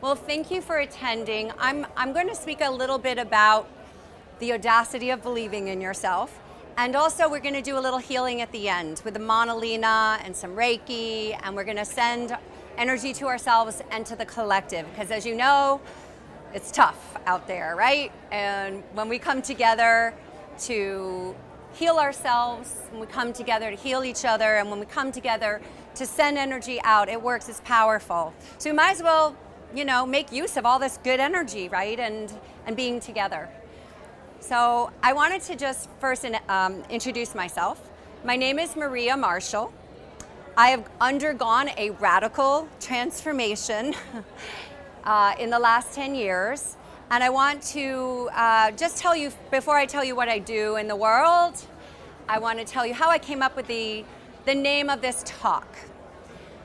Well, thank you for attending. I'm going to speak a little bit about the audacity of believing in yourself. And also we're going to do a little healing at the end with the Monolina and some Reiki, and we're going to send energy to ourselves and to the collective. Because as you know, it's tough out there, right? And when we come together to heal ourselves, when we come together to heal each other, and when we come together to send energy out, it works, it's powerful. So we might as well, make use of all this good energy, right? And being together. So I wanted to just first introduce myself. My name is Maria Marshall. I have undergone a radical transformation in the last 10 years. And I want to just tell you, before I tell you what I do in the world, I want to tell you how I came up with the name of this talk.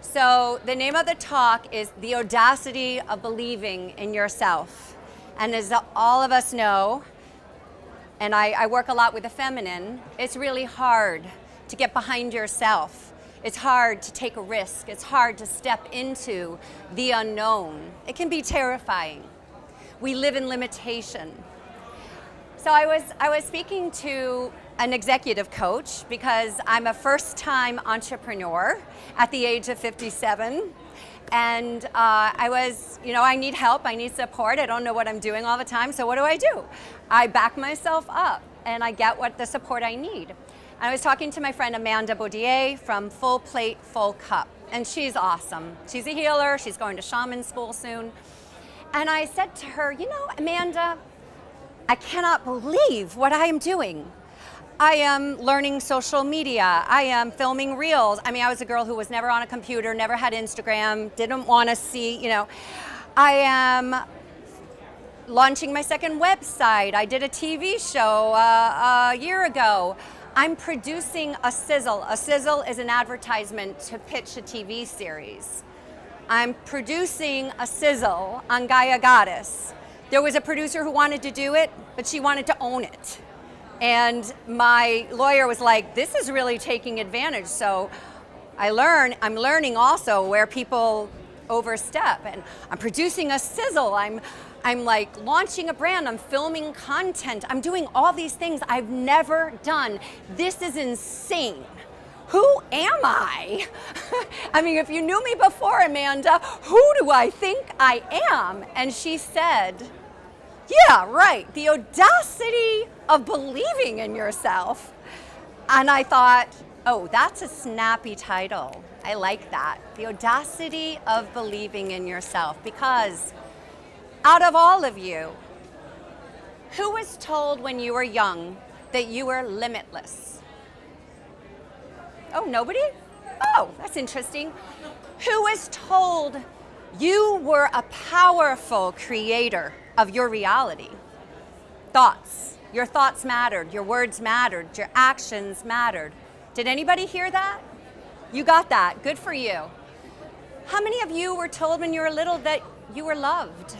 So the name of the talk is The Audacity of Believing in Yourself. And as all of us know, and I work a lot with the feminine, it's really hard to get behind yourself. It's hard to take a risk. It's hard to step into the unknown. It can be terrifying. We live in limitation. So I was speaking to an executive coach because I'm a first-time entrepreneur at the age of 57. And I need help, I need support, I don't know what I'm doing all the time, so what do? I back myself up and I get the support I need. And I was talking to my friend Amanda Baudier from Full Plate, Full Cup, and she's awesome. She's a healer, she's going to shaman school soon. And I said to her, Amanda, I cannot believe what I am doing. I am learning social media. I am filming reels. I was a girl who was never on a computer, never had Instagram, didn't want to see, I am launching my second website. I did a TV show a year ago. I'm producing a sizzle. A sizzle is an advertisement to pitch a TV series. I'm producing a sizzle on Gaia Goddess. There was a producer who wanted to do it, but she wanted to own it. And my lawyer was like, this is really taking advantage. So I'm learning also where people overstep, and I'm producing a sizzle. I'm like launching a brand, I'm filming content. I'm doing all these things I've never done. This is insane. Who am I? If you knew me before, Amanda, who do I think I am? And she said, yeah, right, the audacity of believing in yourself. And I thought, oh, that's a snappy title. I like that. The audacity of believing in yourself. Because out of all of you, who was told when you were young that you were limitless? Oh, nobody? Oh, that's interesting. Who was told you were a powerful creator of your reality? Thoughts. Your thoughts mattered. Your words mattered. Your actions mattered. Did anybody hear that? You got that. Good for you. How many of you were told when you were little that you were loved?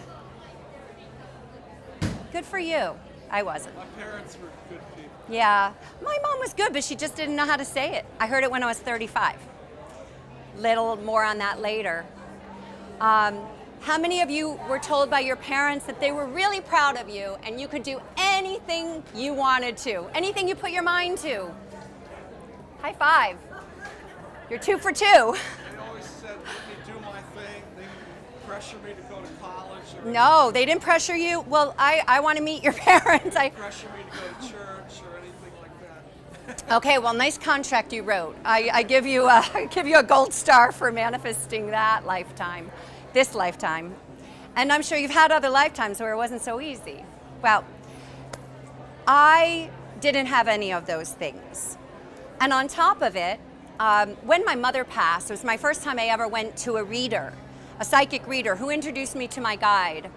Good for you. I wasn't. My parents were good people. Yeah. My mom was good, but she just didn't know how to say it. I heard it when I was 35. Little more on that later. How many of you were told by your parents that they were really proud of you and you could do anything you wanted to? Anything you put your mind to? High five. You're 2 for 2. They always said, let me do my thing. They didn't pressure me to go to college. No, they didn't pressure you. Well, I want to meet your parents. Pressure me to go to church or anything like that. Okay, well, nice contract you wrote. I give you a gold star for manifesting that lifetime, this lifetime. And I'm sure you've had other lifetimes where it wasn't so easy. Well, I didn't have any of those things. And on top of it, when my mother passed, it was my first time I ever went to a reader, a psychic reader who introduced me to my guide.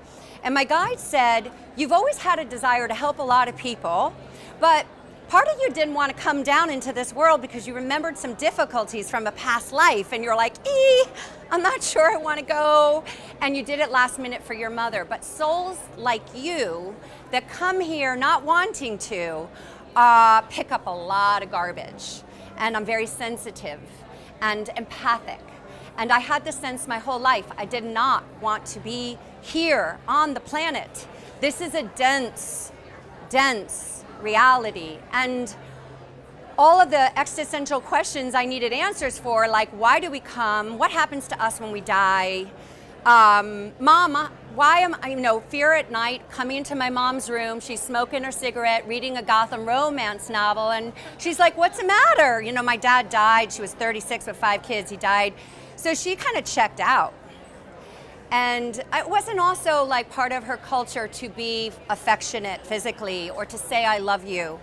And my guide said, you've always had a desire to help a lot of people, but part of you didn't want to come down into this world because you remembered some difficulties from a past life and you're like, I'm not sure I want to go. And you did it last minute for your mother. But souls like you that come here not wanting to pick up a lot of garbage. And I'm very sensitive and empathic. And I had the sense my whole life, I did not want to be here on the planet. This is a dense, dense reality. And all of the existential questions I needed answers for, like why do we come? What happens to us when we die? Mama, why am I, fear at night, coming into my mom's room, she's smoking her cigarette, reading a Gotham romance novel, and she's like, what's the matter? My dad died, she was 36 with 5 kids, he died. So she kind of checked out. And it wasn't also like part of her culture to be affectionate physically or to say, I love you.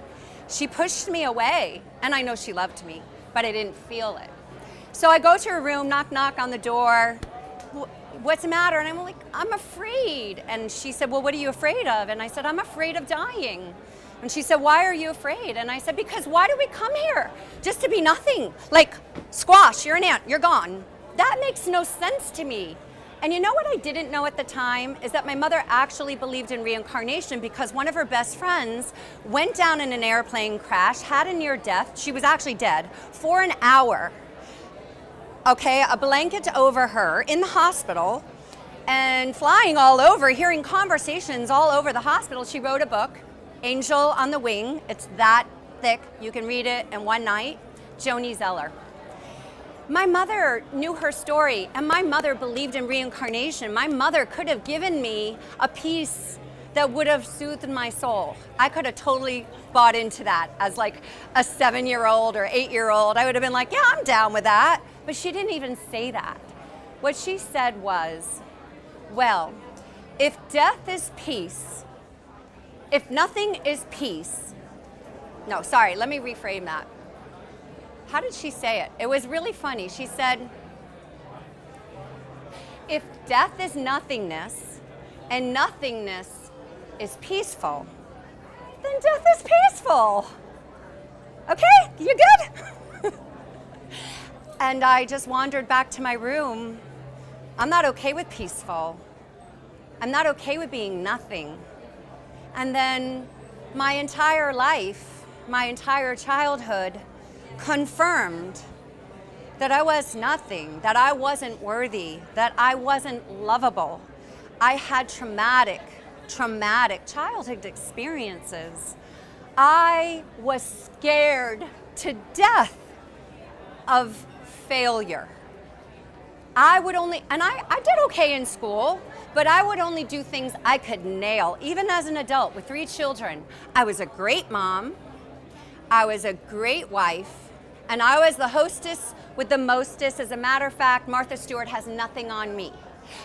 She pushed me away, and I know she loved me, but I didn't feel it. So I go to her room, knock, knock on the door. What's the matter? And I'm like, I'm afraid. And she said, well, what are you afraid of? And I said, I'm afraid of dying. And she said, why are you afraid? And I said, because why do we come here? Just to be nothing. Like, squash, you're an ant, you're gone. That makes no sense to me. And you know what I didn't know at the time is that my mother actually believed in reincarnation because one of her best friends went down in an airplane crash, had a near death. She was actually dead for an hour. Okay, a blanket over her in the hospital and flying all over, hearing conversations all over the hospital. She wrote a book, Angel on the Wing. It's that thick. You can read it in one night. Joni Zeller. My mother knew her story, and my mother believed in reincarnation. My mother could have given me a piece that would have soothed my soul. I could have totally bought into that as like a 7-year-old or 8-year-old. I would have been like, yeah, I'm down with that. But she didn't even say that. What she said was, well, if death is peace, if nothing is peace, no, sorry, let me reframe that. How did she say it? It was really funny. She said, if death is nothingness and nothingness is peaceful, then death is peaceful. Okay, you good? And I just wandered back to my room. I'm not okay with peaceful. I'm not okay with being nothing. And then my entire life, my entire childhood, confirmed that I was nothing, that I wasn't worthy, that I wasn't lovable. I had traumatic childhood experiences. I was scared to death of failure. I did okay in school, but I would only do things I could nail, even as an adult with 3 children. I was a great mom, I was a great wife, and I was the hostess with the mostest. As a matter of fact, Martha Stewart has nothing on me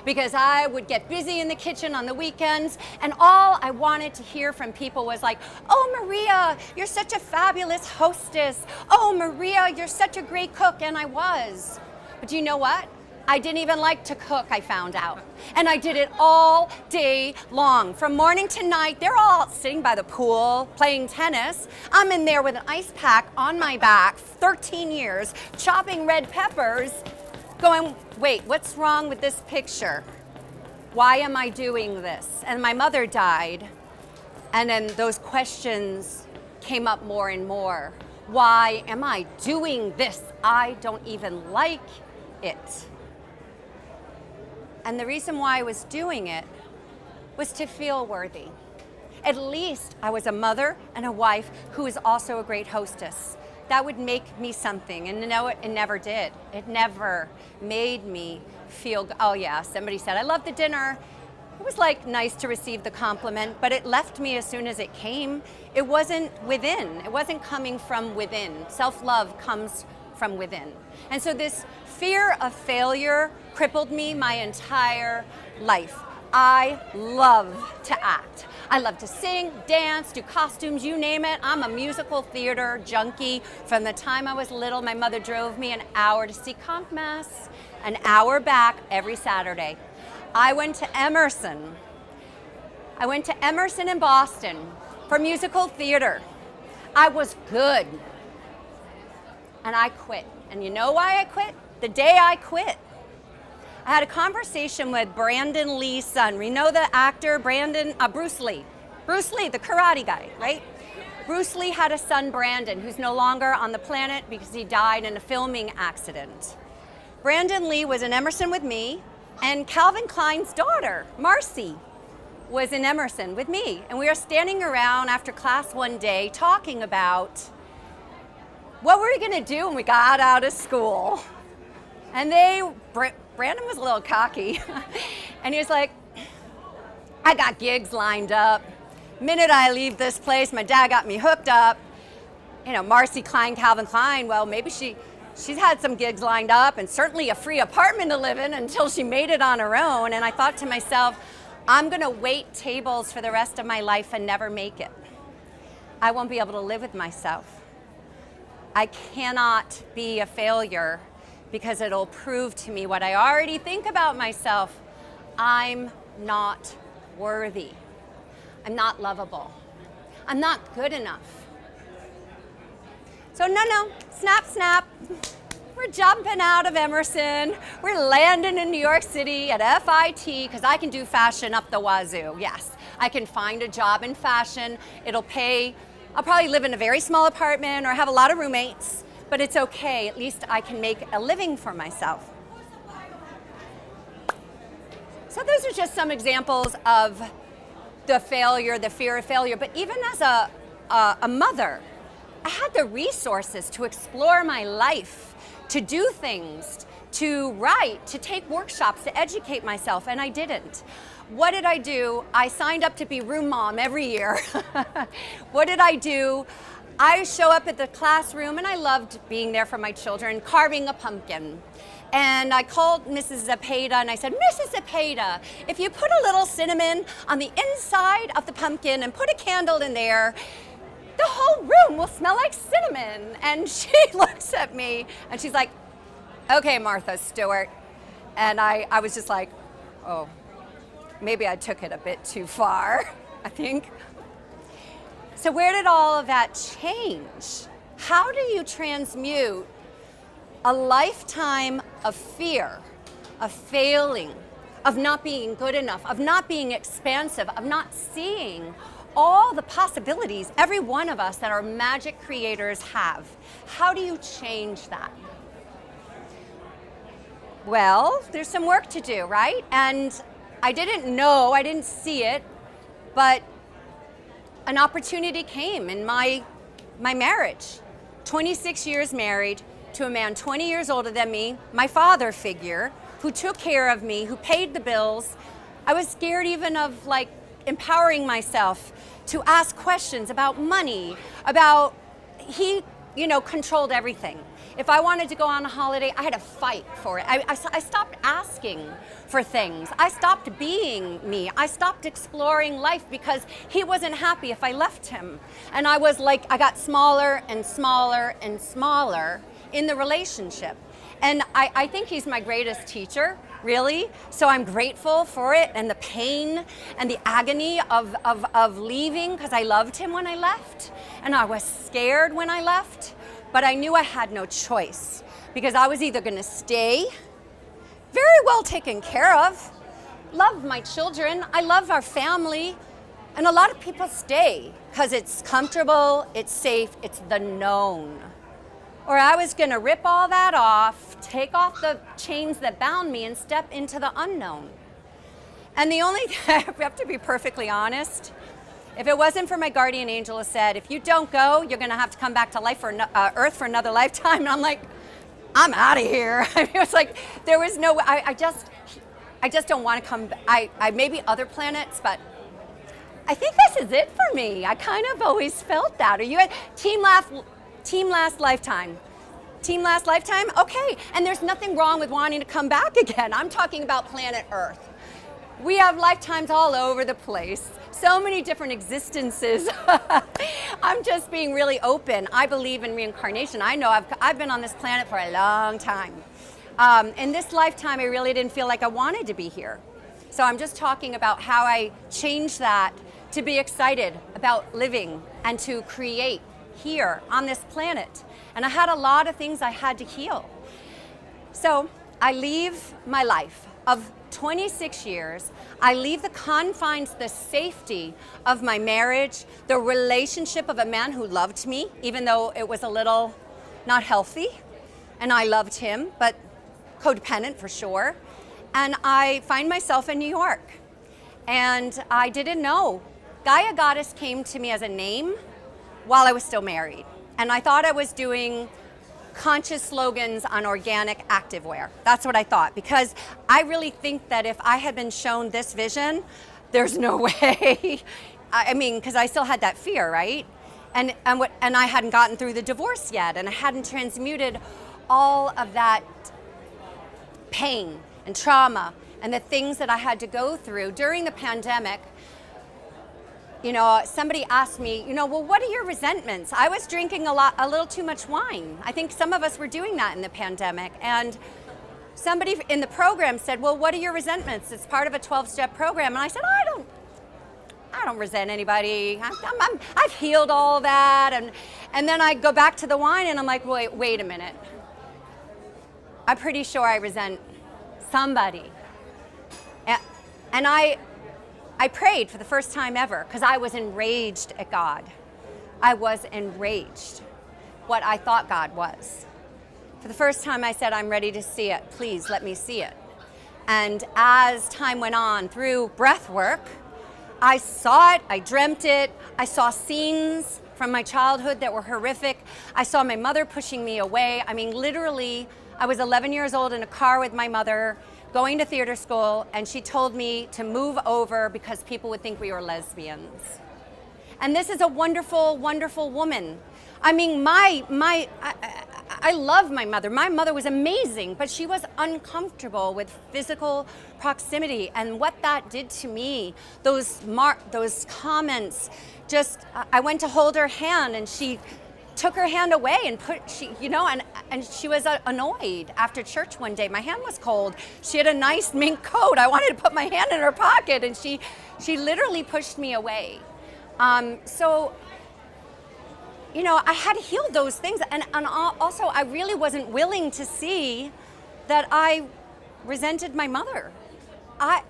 because I would get busy in the kitchen on the weekends, and all I wanted to hear from people was like, oh, Maria, you're such a fabulous hostess. Oh, Maria, you're such a great cook, and I was. But you know what? I didn't even like to cook, I found out. And I did it all day long. From morning to night, they're all sitting by the pool, playing tennis. I'm in there with an ice pack on my back, 13 years, chopping red peppers, going, wait, what's wrong with this picture? Why am I doing this? And my mother died. And then those questions came up more and more. Why am I doing this? I don't even like it. And the reason why I was doing it was to feel worthy. At least I was a mother and a wife who was also a great hostess. That would make me something. And no, it never did. It never made me feel, oh yeah, somebody said, I love the dinner. It was like nice to receive the compliment, but it left me as soon as it came. It wasn't within. It wasn't coming from within. Self-love comes from within. And so this fear of failure crippled me my entire life. I love to act. I love to sing, dance, do costumes, you name it. I'm a musical theater junkie. From the time I was little, my mother drove me an hour to see conch mass, an hour back every Saturday. I went to Emerson. I went to Emerson in Boston for musical theater. I was good. And I quit. And you know why I quit? The day I quit, I had a conversation with Brandon Lee's son. We know the actor Bruce Lee. Bruce Lee, the karate guy, right? Bruce Lee had a son, Brandon, who's no longer on the planet because he died in a filming accident. Brandon Lee was in Emerson with me, and Calvin Klein's daughter, Marcy, was in Emerson with me. And we were standing around after class one day talking about what were we gonna do when we got out of school. And Brandon was a little cocky, and he was like, I got gigs lined up. Minute I leave this place, my dad got me hooked up. You know, Marcy Klein, Calvin Klein, well, maybe she's had some gigs lined up and certainly a free apartment to live in until she made it on her own. And I thought to myself, I'm gonna wait tables for the rest of my life and never make it. I won't be able to live with myself. I cannot be a failure because it'll prove to me what I already think about myself. I'm not worthy. I'm not lovable. I'm not good enough. So no, snap, snap. We're jumping out of Emerson. We're landing in New York City at FIT because I can do fashion up the wazoo. Yes, I can find a job in fashion. It'll pay. I'll probably live in a very small apartment or have a lot of roommates, but it's okay. At least I can make a living for myself. So those are just some examples of the failure, the fear of failure. But even as a mother, I had the resources to explore my life, to do things, to write, to take workshops, to educate myself, and I didn't. What did I do? I signed up to be room mom every year. What did I do? I show up at the classroom, and I loved being there for my children, carving a pumpkin. And I called Mrs. Zepeda and I said, Mrs. Zepeda, if you put a little cinnamon on the inside of the pumpkin and put a candle in there, the whole room will smell like cinnamon. And she looks at me and she's like, okay, Martha Stewart. And I was just like, oh, maybe I took it a bit too far, I think. So where did all of that change? How do you transmute a lifetime of fear, of failing, of not being good enough, of not being expansive, of not seeing all the possibilities every one of us that our magic creators have? How do you change that? Well, there's some work to do, right? And I didn't see it, but an opportunity came in my marriage. 26 years married to a man 20 years older than me, my father figure, who took care of me, who paid the bills. I was scared even of like empowering myself to ask questions about money, he controlled everything. If I wanted to go on a holiday, I had to fight for it. I stopped asking for things. I stopped being me. I stopped exploring life because he wasn't happy if I left him. And I got smaller and smaller and smaller in the relationship. And I think he's my greatest teacher, really. So I'm grateful for it and the pain and the agony of leaving, because I loved him when I left. And I was scared when I left. But I knew I had no choice, because I was either going to stay, very well taken care of, love my children, I love our family, and a lot of people stay because it's comfortable, it's safe, it's the known. Or I was going to rip all that off, take off the chains that bound me, and step into the unknown. And the only thing, I have to be perfectly honest, if it wasn't for my guardian angel who said, if you don't go, you're going to have to come back to life for Earth for another lifetime. And I'm like, I'm out of here. I mean, it was like, there was no, I just don't want to come. I maybe other planets, but I think this is it for me. I kind of always felt that. Are you at Team Last Lifetime? Team Last Lifetime? Okay. And there's nothing wrong with wanting to come back again. I'm talking about planet Earth. We have lifetimes all over the place. So many different existences. I'm just being really open. I believe in reincarnation. I know I've been on this planet for a long time. In this lifetime, I really didn't feel like I wanted to be here. So I'm just talking about how I changed that to be excited about living and to create here on this planet. And I had a lot of things I had to heal. So I leave my life of 26 years. I leave the confines, the safety of my marriage, the relationship of a man who loved me, even though it was a little not healthy, and I loved him, but codependent for sure. And I find myself in New York. And I didn't know. Gaia Goddess came to me as a name while I was still married. And I thought I was doing conscious slogans on organic activewear. That's what I thought, because I really think that if I had been shown this vision, there's no way. I mean, because I still had that fear, right? And I hadn't gotten through the divorce yet, and I hadn't transmuted all of that pain and trauma and the things that I had to go through during the pandemic. You know, somebody asked me, you know, well, what are your resentments? I was drinking a little too much wine. I think some of us were doing that in the pandemic. And somebody in the program said, well, what are your resentments? It's part of a 12-step program. And I said, I don't resent anybody. I've healed all that. And then I go back to the wine and I'm like, wait a minute. I'm pretty sure I resent somebody. And I prayed for the first time ever because I was enraged at God. I was enraged what I thought God was. For the first time I said, I'm ready to see it. Please let me see it. And as time went on through breath work, I saw it, I dreamt it, I saw scenes from my childhood that were horrific. I saw my mother pushing me away. I mean, literally, I was 11 years old in a car with my mother, going to theater school, and she told me to move over because people would think we were lesbians. And this is a wonderful, wonderful woman. I mean, I love my mother. My mother was amazing, but she was uncomfortable with physical proximity. And what that did to me, those comments, I went to hold her hand and she took her hand away and and she was annoyed after church one day. My hand was cold. She had a nice mink coat. I wanted to put my hand in her pocket and she literally pushed me away. So, you know, I had healed those things, and also I really wasn't willing to see that I resented my mother.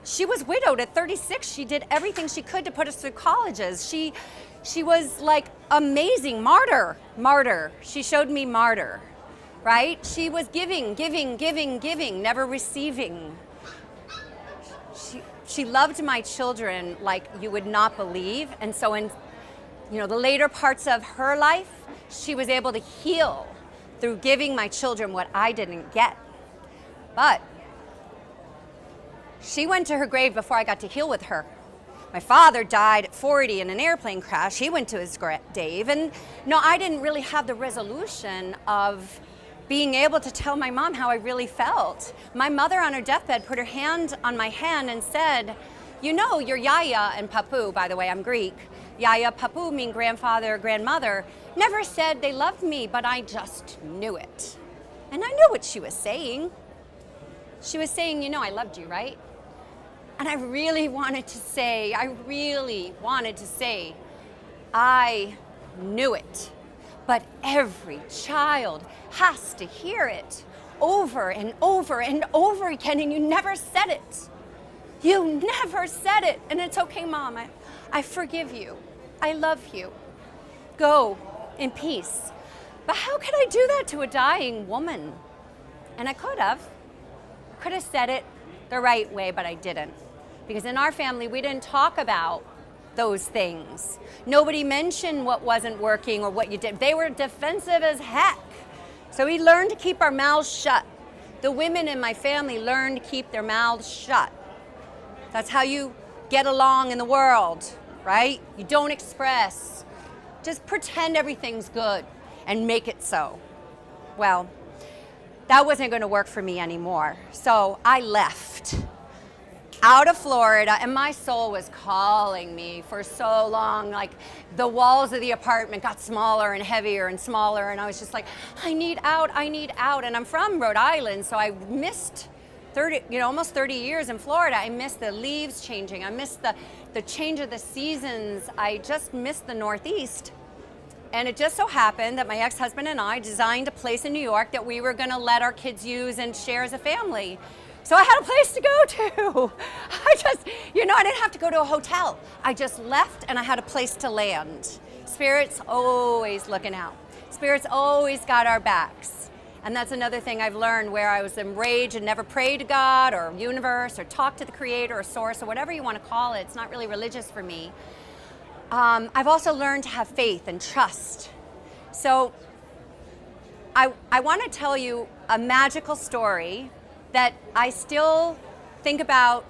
She was widowed at 36. She did everything she could to put us through colleges. She was like amazing, martyr. She showed me martyr, right? She was giving, never receiving. She loved my children like you would not believe, and so in the later parts of her life, she was able to heal through giving my children what I didn't get. But she went to her grave before I got to heal with her. My father died at 40 in an airplane crash. He went to his grave. And no, I didn't really have the resolution of being able to tell my mom how I really felt. My mother on her deathbed put her hand on my hand and said, you know, your Yaya and Papu, by the way, I'm Greek. Yaya, Papu mean grandfather, grandmother, never said they loved me, but I just knew it. And I knew what she was saying. She was saying, you know, I loved you, right? And I really wanted to say, I knew it. But every child has to hear it over and over and over again, and you never said it. You never said it. And it's okay, Mom, I forgive you. I love you. Go in peace. But how could I do that to a dying woman? And I could have said it the right way, but I didn't. Because in our family, we didn't talk about those things. Nobody mentioned what wasn't working or what you did. They were defensive as heck. So we learned to keep our mouths shut. The women in my family learned to keep their mouths shut. That's how you get along in the world, right? You don't express. Just pretend everything's good and make it so. Well, that wasn't going to work for me anymore. So I left out of Florida, and my soul was calling me for so long. Like the walls of the apartment got smaller and heavier and smaller, and I was just like, I need out. And I'm from Rhode Island, so I missed almost 30 years in Florida. I missed the leaves changing. I missed the change of the seasons. I just missed the Northeast. And it just so happened that my ex-husband and I designed a place in New York that we were going to let our kids use and share as a family. So I had a place to go to. I didn't have to go to a hotel. I just left and I had a place to land. Spirit's always looking out. Spirit's always got our backs. And that's another thing I've learned, where I was enraged and never prayed to God or universe or talked to the creator or source or whatever you want to call it. It's not really religious for me. I've also learned to have faith and trust. So I want to tell you a magical story that I still think about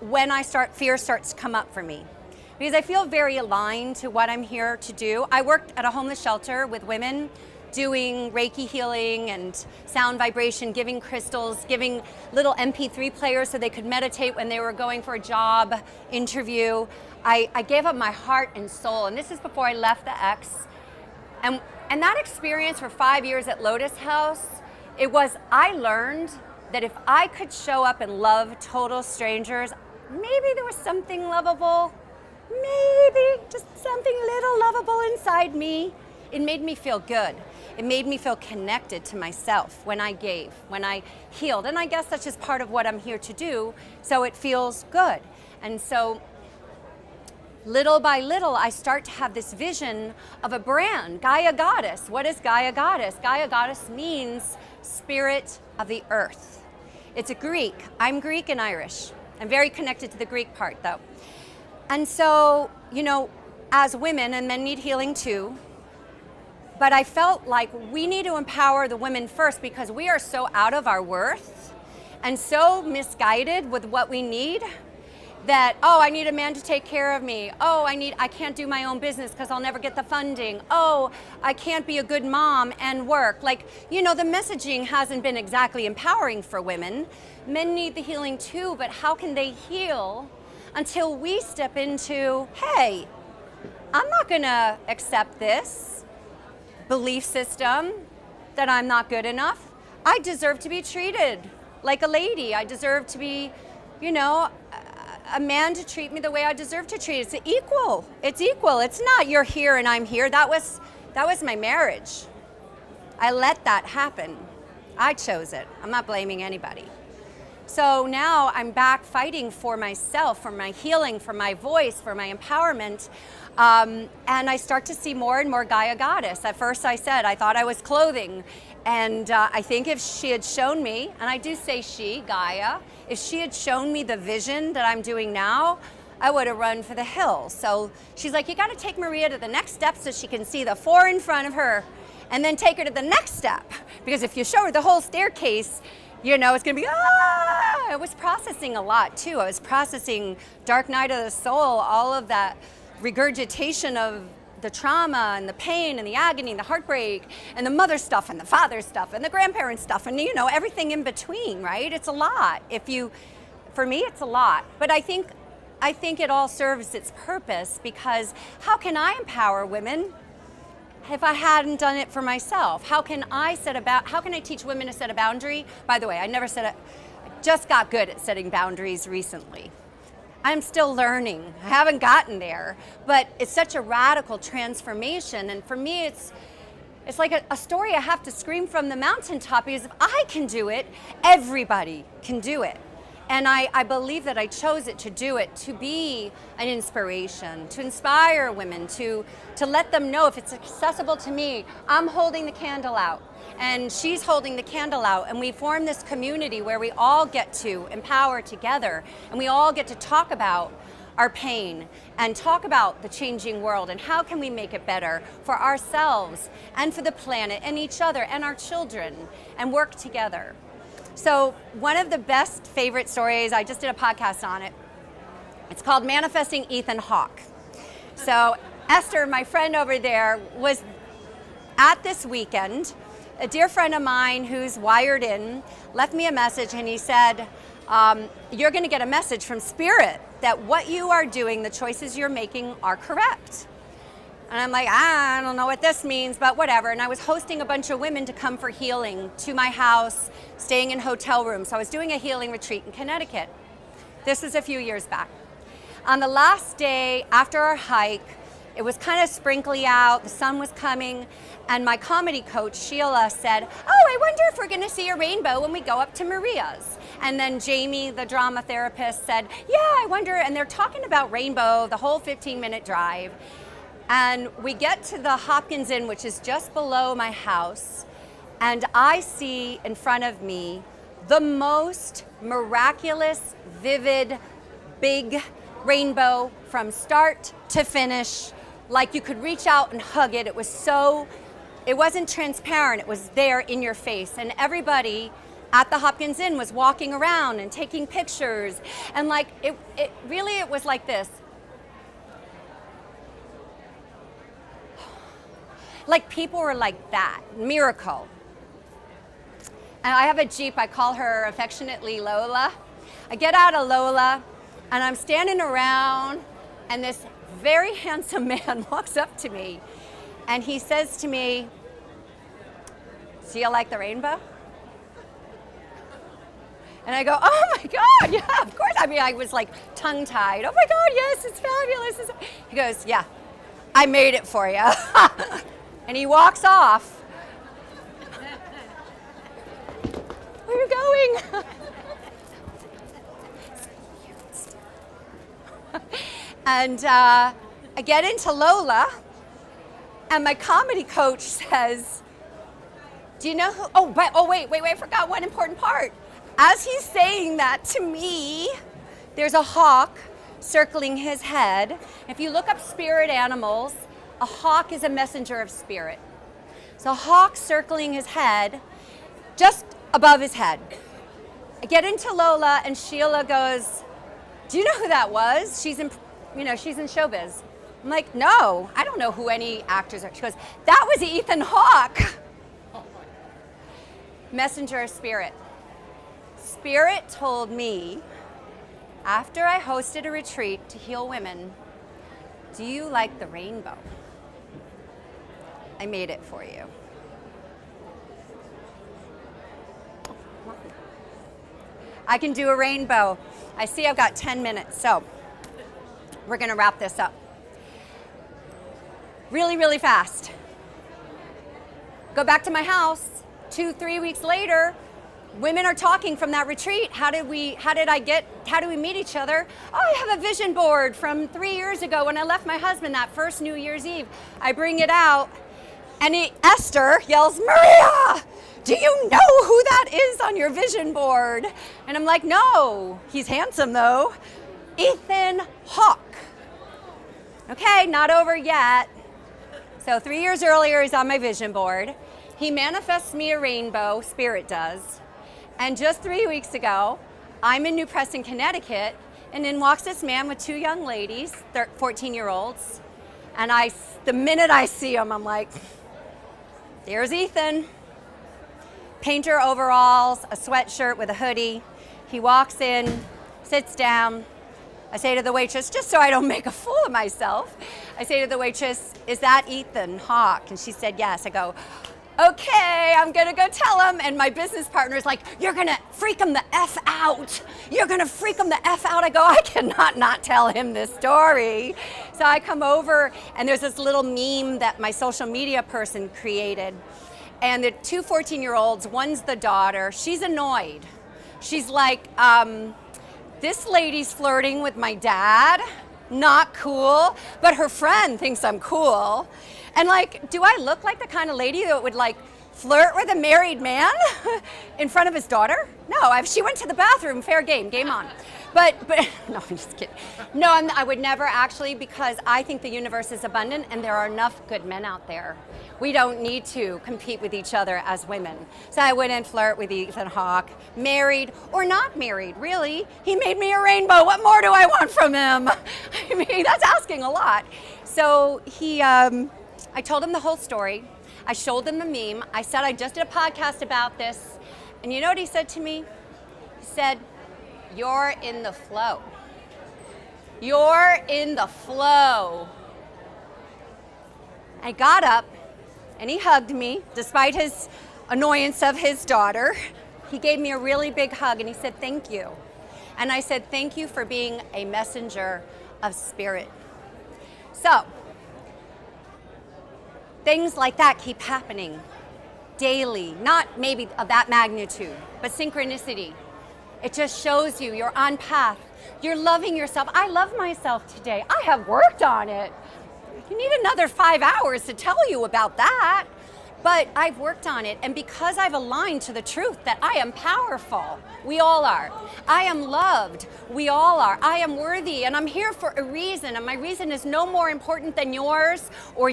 when fear starts to come up for me. Because I feel very aligned to what I'm here to do. I worked at a homeless shelter with women doing Reiki healing and sound vibration, giving crystals, giving little MP3 players so they could meditate when they were going for a job interview. I gave up my heart and soul, and this is before I left the X. And that experience for 5 years at Lotus House, I learned that if I could show up and love total strangers, maybe there was something lovable, maybe just something little lovable inside me. It made me feel good. It made me feel connected to myself when I gave, when I healed. And I guess that's just part of what I'm here to do, so it feels good. And so little by little, I start to have this vision of a brand, Gaia Goddess. What is Gaia Goddess? Gaia Goddess means spirit of the earth. It's a Greek. I'm Greek and Irish. I'm very connected to the Greek part, though. And so, as women, and men need healing too, but I felt like we need to empower the women first, because we are so out of our worth and so misguided with what we need that, oh, I need a man to take care of me. Oh, I can't do my own business because I'll never get the funding. Oh, I can't be a good mom and work. The messaging hasn't been exactly empowering for women. Men need the healing too, but how can they heal until we step into, hey, I'm not gonna accept this belief system that I'm not good enough. I deserve to be treated like a lady. I deserve to be, a man to treat me the way I deserve to treat. It's equal. It's equal. It's not you're here and I'm here. That was my marriage. I let that happen. I chose it. I'm not blaming anybody. So now I'm back fighting for myself, for my healing, for my voice, for my empowerment. And I start to see more and more Gaia Goddess. At first I said I thought I was clothing. And I think if she had shown me, and I do say she, Gaia, if she had shown me the vision that I'm doing now, I would have run for the hills. So she's like, you got to take Maria to the next step so she can see the four in front of her, and then take her to the next step. Because if you show her the whole staircase, it's going to be, ah! I was processing a lot too. I was processing dark night of the soul, all of that regurgitation of the trauma and the pain and the agony and the heartbreak and the mother stuff and the father stuff and the grandparent stuff and everything in between, right? It's a lot. For me, it's a lot. But I think it all serves its purpose, because how can I empower women if I hadn't done it for myself? How can I teach women to set a boundary? By the way, I just got good at setting boundaries recently. I'm still learning. I haven't gotten there, but it's such a radical transformation. And for me, it's like a story I have to scream from the mountaintop, because if I can do it, everybody can do it. And I believe that I chose it to do it, to be an inspiration, to inspire women, to let them know if it's accessible to me. I'm holding the candle out, and she's holding the candle out, and we form this community where we all get to empower together, and we all get to talk about our pain and talk about the changing world and how can we make it better for ourselves and for the planet and each other and our children, and work together. So one of the best favorite stories, I just did a podcast on it. It's called Manifesting Ethan Hawke. So Esther, my friend over there, was at this weekend. A dear friend of mine who's wired in left me a message, and he said, you're going to get a message from Spirit that what you are doing, the choices you're making, are correct. And I'm like, I don't know what this means, but whatever. And I was hosting a bunch of women to come for healing to my house, staying in hotel rooms. So I was doing a healing retreat in Connecticut. This was a few years back. On the last day after our hike, it was kind of sprinkly out, the sun was coming, and my comedy coach, Sheila, said, I wonder if we're gonna see a rainbow when we go up to Maria's. And then Jamie, the drama therapist, said, yeah, I wonder, and they're talking about rainbow, the whole 15-minute drive. And we get to the Hopkins Inn, which is just below my house, and I see in front of me the most miraculous, vivid, big rainbow from start to finish. Like you could reach out and hug it. It wasn't transparent, it was there in your face. And everybody at the Hopkins Inn was walking around and taking pictures. And like, it was like this. Like people were like that, miracle. And I have a Jeep, I call her affectionately Lola. I get out of Lola and I'm standing around and this very handsome man walks up to me and he says to me, "Do you like the rainbow?" And I go, "Oh my God, yeah, of course." I mean, I was like tongue-tied. "Oh my God, yes, it's fabulous." He goes, "Yeah, I made it for you." And he walks off. Where are you going? And I get into Lola, and my comedy coach says, "Do you know who?" Wait, I forgot one important part. As he's saying that to me, there's a hawk circling his head. If you look up spirit animals, a hawk is a messenger of spirit. So a hawk circling his head, just above his head. I get into Lola, and Sheila goes, "Do you know who that was? She's in showbiz." I'm like, "No, I don't know who any actors are." She goes, "That was Ethan Hawke." Messenger of spirit. Spirit told me, after I hosted a retreat to heal women, "Do you like the rainbow? I made it for you." I can do a rainbow. I see I've got 10 minutes, so we're gonna wrap this up. Really, really fast. Go back to my house. 2-3 weeks later, women are talking from that retreat. How do we meet each other? "Oh, I have a vision board from 3 years ago when I left my husband that first New Year's Eve." I bring it out, and Esther yells, "Maria, do you know who that is on your vision board?" And I'm like, "No, he's handsome though. Ethan Hawke." Okay, not over yet. So 3 years earlier, he's on my vision board. He manifests me a rainbow, spirit does. And just 3 weeks ago, I'm in New Preston, Connecticut, and in walks this man with 2 young ladies, 14-year-olds. And the minute I see him, I'm like, there's Ethan. Painter overalls, a sweatshirt with a hoodie. He walks in, sits down. I say to the waitress, just so I don't make a fool of myself, I say to the waitress, "Is that Ethan Hawke?" And she said, "Yes." I go, "Okay, I'm gonna go tell him." And my business partner's like, "You're gonna freak him the F out. You're gonna freak him the F out." I go, "I cannot not tell him this story." So I come over, and there's this little meme that my social media person created. And the 2 14-year-olds, one's the daughter, she's annoyed. She's like, "This lady's flirting with my dad, not cool, but her friend thinks I'm cool." And like, do I look like the kind of lady that would like flirt with a married man in front of his daughter? No, if she went to the bathroom, fair game on. But no, I'm just kidding. No, I would never actually, because I think the universe is abundant and there are enough good men out there. We don't need to compete with each other as women. So I wouldn't flirt with Ethan Hawke, married or not married, really. He made me a rainbow. What more do I want from him? I mean, that's asking a lot. So I told him the whole story. I showed him the meme. I said, I just did a podcast about this. And you know what he said to me? He said, "You're in the flow. You're in the flow." I got up and he hugged me, despite his annoyance of his daughter. He gave me a really big hug and he said, "Thank you." And I said, "Thank you for being a messenger of spirit." So, things like that keep happening daily, not maybe of that magnitude, but synchronicity. It just shows you're on path. You're loving yourself. I love myself today. I have worked on it. You need another 5 hours to tell you about that. But I've worked on it, and because I've aligned to the truth that I am powerful, we all are. I am loved, we all are. I am worthy, and I'm here for a reason, and my reason is no more important than yours or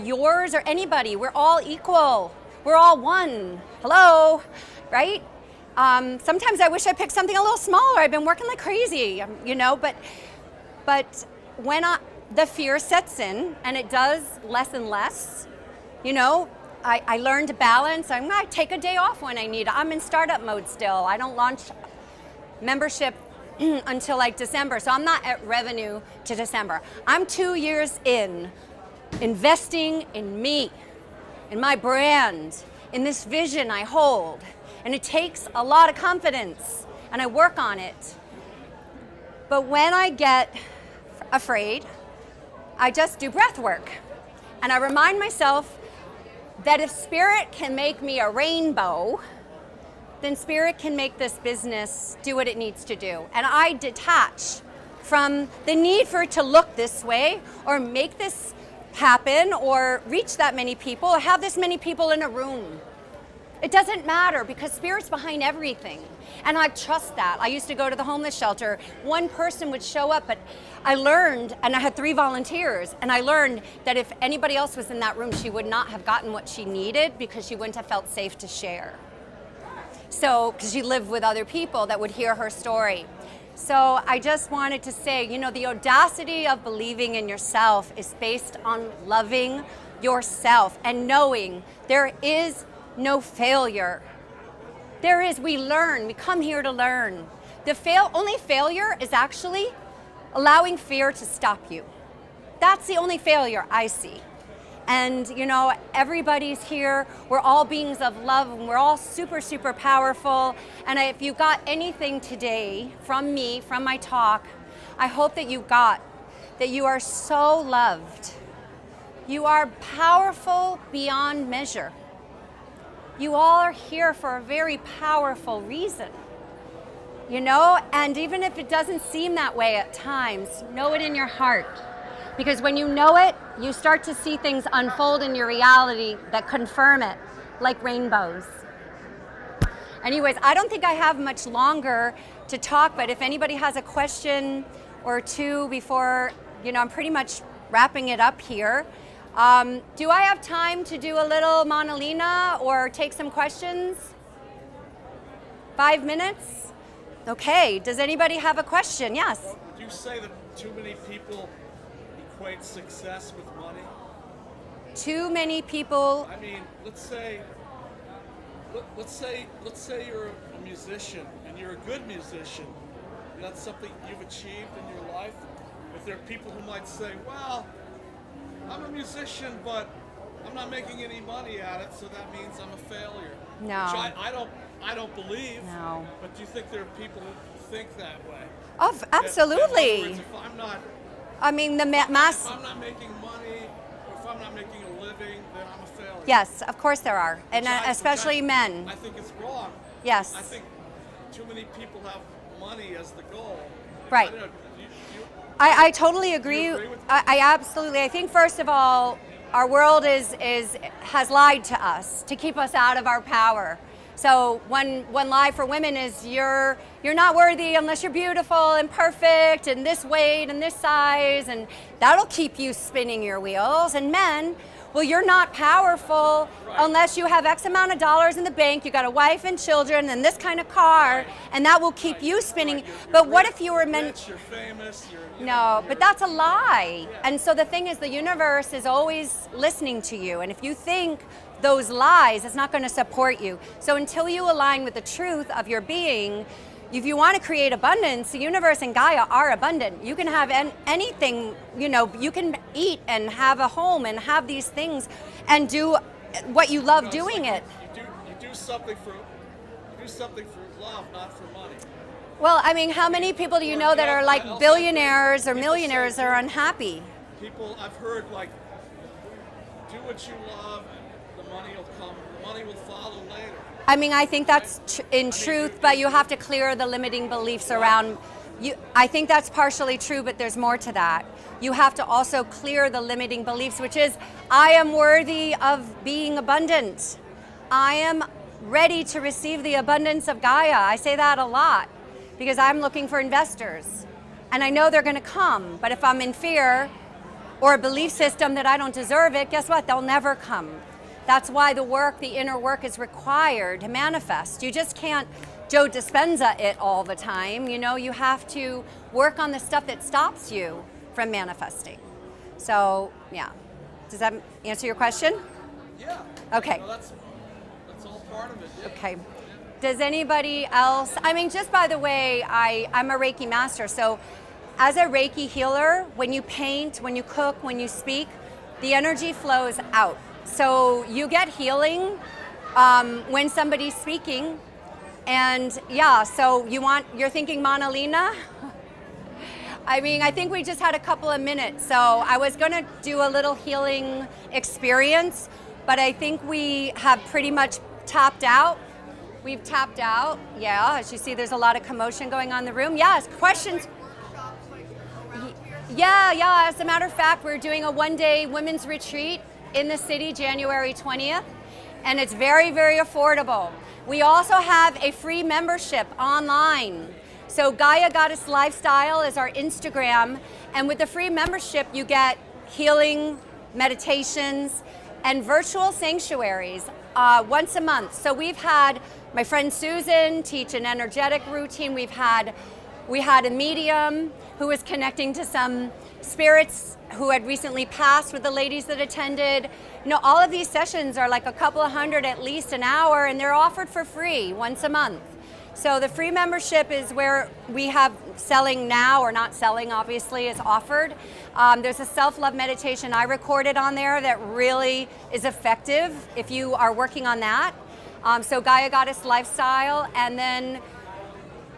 anybody. We're all equal. We're all one. Hello, right? Sometimes I wish I picked something a little smaller. I've been working like crazy, but when the fear sets in, and it does less and less, I learned to balance. I'm going to take a day off when I need it. I'm in startup mode still. I don't launch membership until like December, so I'm not at revenue to December. I'm 2 years in, investing in me, in my brand, in this vision I hold. And it takes a lot of confidence, and I work on it. But when I get afraid, I just do breath work. And I remind myself that if spirit can make me a rainbow, then spirit can make this business do what it needs to do. And I detach from the need for it to look this way or make this happen or reach that many people or have this many people in a room. It doesn't matter because spirit's behind everything. And I trust that. I used to go to the homeless shelter. One person would show up, but I learned, and I had 3 volunteers, and I learned that if anybody else was in that room, she would not have gotten what she needed because she wouldn't have felt safe to share. So, because she lived with other people that would hear her story. So I just wanted to say, the audacity of believing in yourself is based on loving yourself and knowing there is no failure. We learn, we come here to learn. Only failure is actually allowing fear to stop you. That's the only failure I see. And everybody's here, we're all beings of love, and we're all super, super powerful. And if you got anything today from me, from my talk, I hope that you got that you are so loved. You are powerful beyond measure. You all are here for a very powerful reason, and even if it doesn't seem that way at times, know it in your heart. Because when you know it, you start to see things unfold in your reality that confirm it, like rainbows. Anyways, I don't think I have much longer to talk, but if anybody has a question or two before, I'm pretty much wrapping it up here. Do I have time to do a little Monalina or take some questions? 5 minutes? Okay, does anybody have a question? Yes? Would you say that too many people equate success with money? Too many people... I mean, let's say you're a musician and you're a good musician. That's something you've achieved in your life. But there are people who might say, well, I'm a musician, but I'm not making any money at it, so that means I'm a failure. No. Which I don't believe. No. But do you think there are people who think that way? Oh, absolutely. In other words, if I'm not, mass... if I'm not making money, or if I'm not making a living, then I'm a failure. Yes, of course there are, and especially men. I think it's wrong. Yes. I think too many people have money as the goal. Right. I don't know, I totally agree. you agree with I absolutely. I think first of all, our world has lied to us to keep us out of our power. So one lie for women is you're not worthy unless you're beautiful and perfect and this weight and this size, and that'll keep you spinning your wheels. And men, well, you're not powerful unless you have X amount of dollars in the bank, you got a wife and children and this kind of car, and that will keep you spinning. But what if you were rich, you're famous, but that's a lie. And so the thing is, the universe is always listening to you, and if you think those lies, it's not going to support you. So until you align with the truth of your being, if you want to create abundance, the universe and Gaia are abundant. You can have anything, you can eat and have a home and have these things and do what you love doing it. You do something for love, not for money. Well, I mean, how many people do you know that are like billionaires or millionaires that are unhappy? People, I've heard, do what you love and the money will come. The money will follow later. I mean, I think that's in truth, but you have to clear the limiting beliefs around you. I think that's partially true, but there's more to that. You have to also clear the limiting beliefs, which is, I am worthy of being abundant. I am ready to receive the abundance of Gaia. I say that a lot because I'm looking for investors. And I know they're going to come, but if I'm in fear or a belief system that I don't deserve it, guess what? They'll never come. That's why the work, the inner work is required to manifest. You just can't Joe Dispenza it all the time. You know, you have to work on the stuff that stops you from manifesting. So, yeah. Does that answer your question? Yeah. Okay. No, that's all part of it. Yeah. Okay. Does anybody else, I mean, just by the way, I'm a Reiki master, so as a Reiki healer, when you paint, when you cook, when you speak, the energy flows out. So you get healing when somebody's speaking. And yeah, so you're thinking Manalina? I mean, I think we just had a couple of minutes. So I was gonna do a little healing experience, but I think we have pretty much tapped out. We've tapped out, yeah. As you see, there's a lot of commotion going on in the room. Yes, questions? Yeah, as a matter of fact, we're doing a one-day women's retreat in the city, January 20th, and it's very, very affordable. We also have a free membership online. So Gaia Goddess Lifestyle is our Instagram, and with the free membership, you get healing, meditations, and virtual sanctuaries once a month. So we've had my friend Susan teach an energetic routine. We had a medium who was connecting to some spirits who had recently passed with the ladies that attended. You know, all of these sessions are like a couple of hundred, at least an hour, and they're offered for free once a month. So the free membership is where we have selling now, or not selling, obviously, is offered. There's a self-love meditation I recorded on there that really is effective if you are working on that. So Gaia Goddess Lifestyle, and then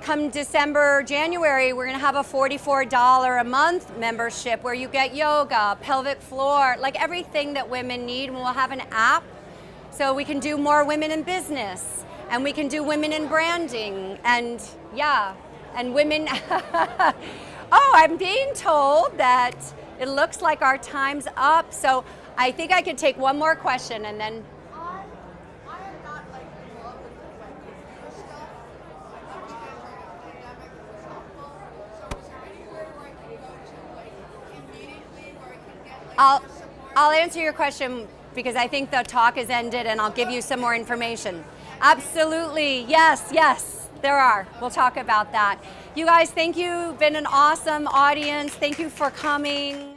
come December, January, we're gonna have a $44 a month membership where you get yoga, pelvic floor, like everything that women need. And we'll have an app so we can do more women in business, and we can do women in branding, and yeah, and women. Oh, I'm being told that it looks like our time's up. So I think I could take one more question and then. I'll answer your question because I think the talk has ended, and I'll give you some more information. Absolutely, yes, there are. We'll talk about that. You guys, thank you. Been an awesome audience. Thank you for coming.